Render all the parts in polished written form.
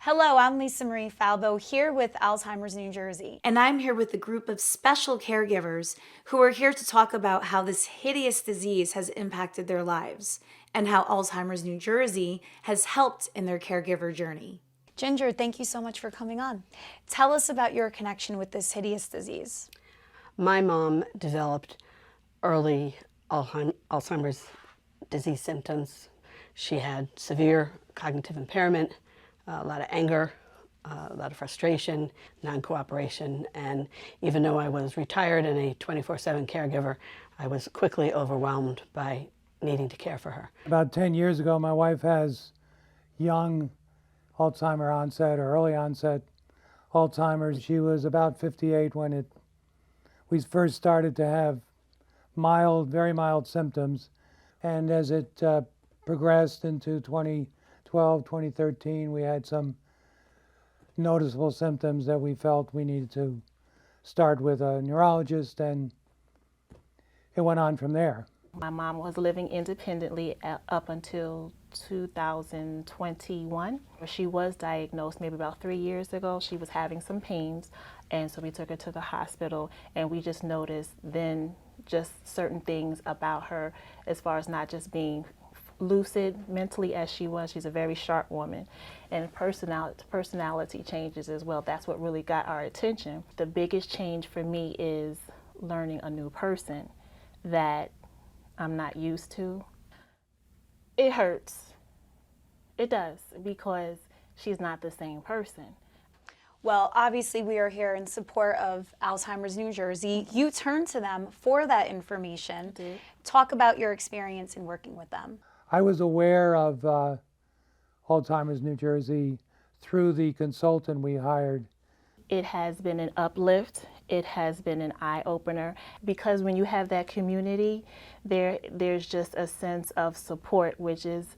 Hello, I'm Lisa Marie Falbo here with Alzheimer's New Jersey. And I'm here with a group of special caregivers who are here to talk about how this hideous disease has impacted their lives and how Alzheimer's New Jersey has helped in their caregiver journey. Ginger, thank you so much for coming on. Tell us about your connection with this hideous disease. My mom developed early Alzheimer's disease symptoms. She had severe cognitive impairment, a lot of anger, a lot of frustration, non-cooperation, and even though I was retired and a 24/7 caregiver, I was quickly overwhelmed by needing to care for her. About 10 years ago, my wife has young Alzheimer onset or early onset Alzheimer's. She was about 58 when we first started to have mild, very mild symptoms. And as it progressed into 2012, 2013, we had some noticeable symptoms that we felt we needed to start with a neurologist, and it went on from there. My mom was living independently up until 2021. She was diagnosed maybe about 3 years ago. She was having some pains, and so we took her to the hospital, and we just noticed then just certain things about her as far as not just being lucid mentally as she was. She's a very sharp woman, and personality changes as well. That's what really got our attention. The biggest change for me is learning a new person that I'm not used to. It hurts. It does, because she's not the same person. Well, obviously we are here in support of Alzheimer's New Jersey. You turned to them for that information. Talk about your experience in working with them. I was aware of Alzheimer's New Jersey through the consultant we hired. It has been an uplift. It has been an eye-opener, because when you have that community, there's just a sense of support, which is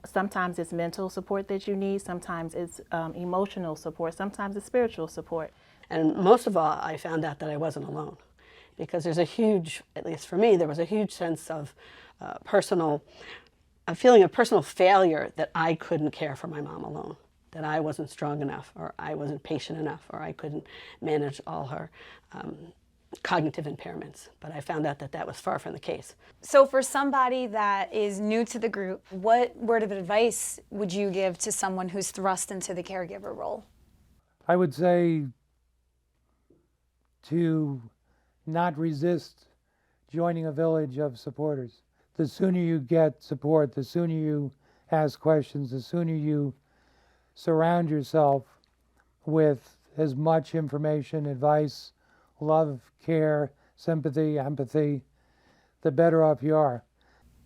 sometimes it's mental support that you need, sometimes it's emotional support, sometimes it's spiritual support. And most of all, I found out that I wasn't alone, because there's a huge, at least for me, there was a huge sense of a feeling of personal failure that I couldn't care for my mom alone, that I wasn't strong enough, or I wasn't patient enough, or I couldn't manage all her cognitive impairments. But I found out that that was far from the case. So for somebody that is new to the group, what word of advice would you give to someone who's thrust into the caregiver role? I would say to not resist joining a village of supporters. The sooner you get support, the sooner you ask questions, the sooner you surround yourself with as much information, advice, love, care, sympathy, empathy, the better off you are.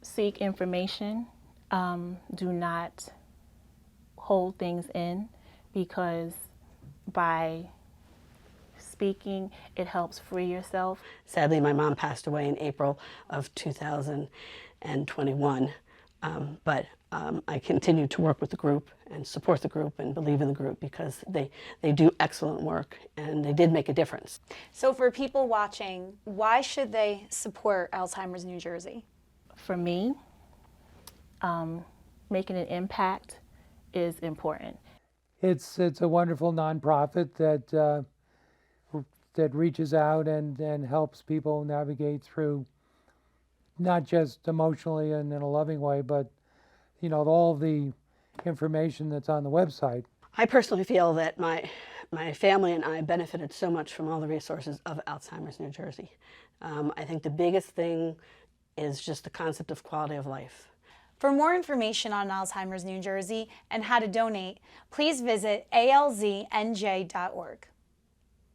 Seek information. Do not hold things in, because by speaking, it helps free yourself. Sadly, my mom passed away in April of 2021, but I continue to work with the group and support the group and believe in the group, because they do excellent work and they did make a difference. So for people watching, why should they support Alzheimer's New Jersey? For me, making an impact is important. It's a wonderful nonprofit that reaches out and helps people navigate through, not just emotionally and in a loving way, but all the information that's on the website. I personally feel that my family and I benefited so much from all the resources of Alzheimer's New Jersey. I think the biggest thing is just the concept of quality of life. For more information on Alzheimer's New Jersey and how to donate, please visit alznj.org.